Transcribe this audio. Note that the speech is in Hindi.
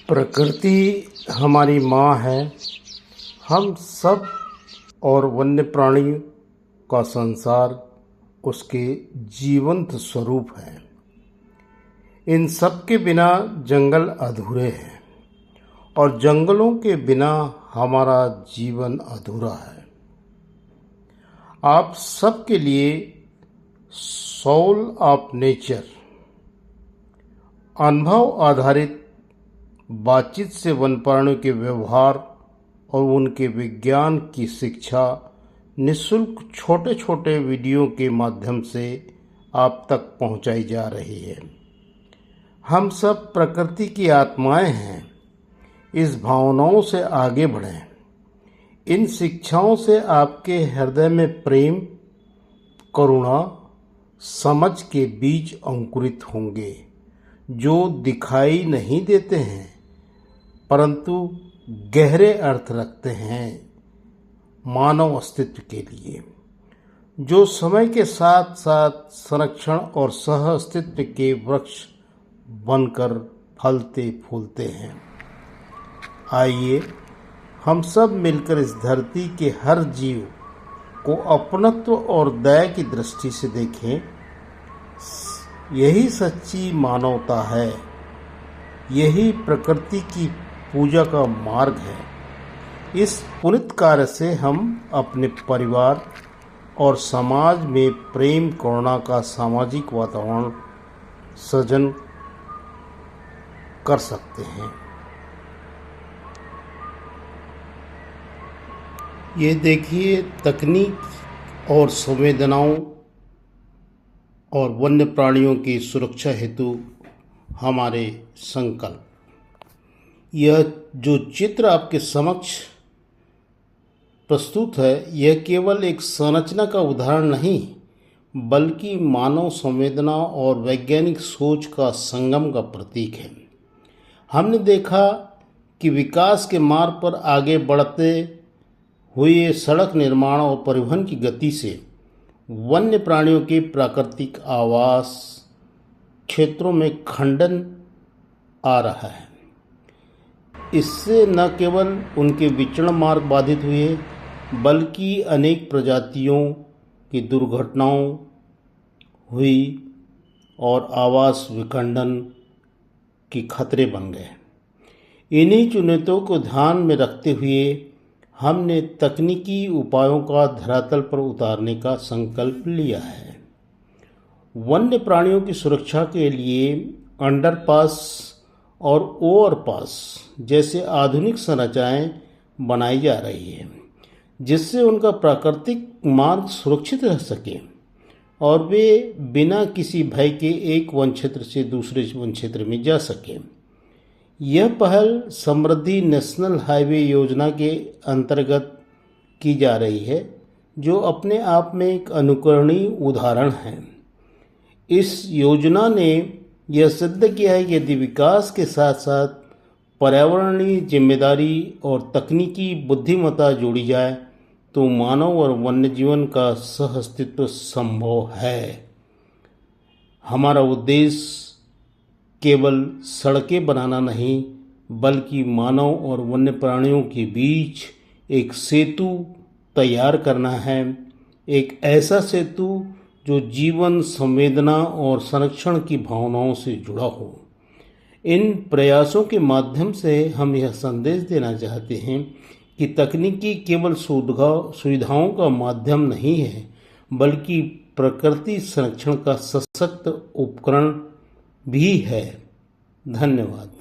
प्रकृति हमारी माँ है। हम सब और वन्य प्राणी का संसार उसके जीवंत स्वरूप है। इन सब के बिना जंगल अधूरे हैं और जंगलों के बिना हमारा जीवन अधूरा है। आप सबके लिए सोल ऑफ नेचर अनुभव आधारित बातचीत से वन प्राणियों के व्यवहार और उनके विज्ञान की शिक्षा निःशुल्क छोटे छोटे वीडियो के माध्यम से आप तक पहुंचाई जा रही है। हम सब प्रकृति की आत्माएं हैं। इस भावनाओं से आगे बढ़ें। इन शिक्षाओं से आपके हृदय में प्रेम, करुणा, समझ के बीज अंकुरित होंगे, जो दिखाई नहीं देते हैं परंतु गहरे अर्थ रखते हैं मानव अस्तित्व के लिए, जो समय के साथ साथ संरक्षण और सह अस्तित्व के वृक्ष बनकर फलते फूलते हैं। आइए हम सब मिलकर इस धरती के हर जीव को अपनत्व और दया की दृष्टि से देखें। यही सच्ची मानवता है। यही प्रकृति की पूजा का मार्ग है। इस पुनीत कार्य से हम अपने परिवार और समाज में प्रेम, करुणा का सामाजिक वातावरण सृजन कर सकते हैं। ये देखिए, तकनीक और संवेदनाओं और वन्य प्राणियों की सुरक्षा हेतु हमारे संकल्प। यह जो चित्र आपके समक्ष प्रस्तुत है, यह केवल एक संरचना का उदाहरण नहीं, बल्कि मानव संवेदना और वैज्ञानिक सोच का संगम का प्रतीक है। हमने देखा कि विकास के मार्ग पर आगे बढ़ते हुए सड़क निर्माण और परिवहन की गति से वन्य प्राणियों के प्राकृतिक आवास क्षेत्रों में खंडन आ रहा है। इससे न केवल उनके विचरण मार्ग बाधित हुए, बल्कि अनेक प्रजातियों की दुर्घटनाओं हुई और आवास विखंडन के खतरे बन गए। इन्हीं चुनौतियों को ध्यान में रखते हुए हमने तकनीकी उपायों का धरातल पर उतारने का संकल्प लिया है। वन्य प्राणियों की सुरक्षा के लिए अंडरपास और ओवरपास जैसे आधुनिक संरचनाएं बनाई जा रही है, जिससे उनका प्राकृतिक मार्ग सुरक्षित रह सके और वे बिना किसी भय के एक वन क्षेत्र से दूसरे वन क्षेत्र में जा सके। यह पहल समृद्धि नेशनल हाईवे योजना के अंतर्गत की जा रही है, जो अपने आप में एक अनुकरणीय उदाहरण है। इस योजना ने यह सिद्ध किया है कि यदि विकास के साथ साथ पर्यावरणीय जिम्मेदारी और तकनीकी बुद्धिमत्ता जोड़ी जाए तो मानव और वन्य जीवन का सह अस्तित्व संभव है। हमारा उद्देश्य केवल सड़कें बनाना नहीं, बल्कि मानव और वन्य प्राणियों के बीच एक सेतु तैयार करना है। एक ऐसा सेतु जो जीवन, संवेदना और संरक्षण की भावनाओं से जुड़ा हो। इन प्रयासों के माध्यम से हम यह संदेश देना चाहते हैं कि तकनीकी केवल सुविधाओं का माध्यम नहीं है, बल्कि प्रकृति संरक्षण का सशक्त उपकरण भी है। धन्यवाद।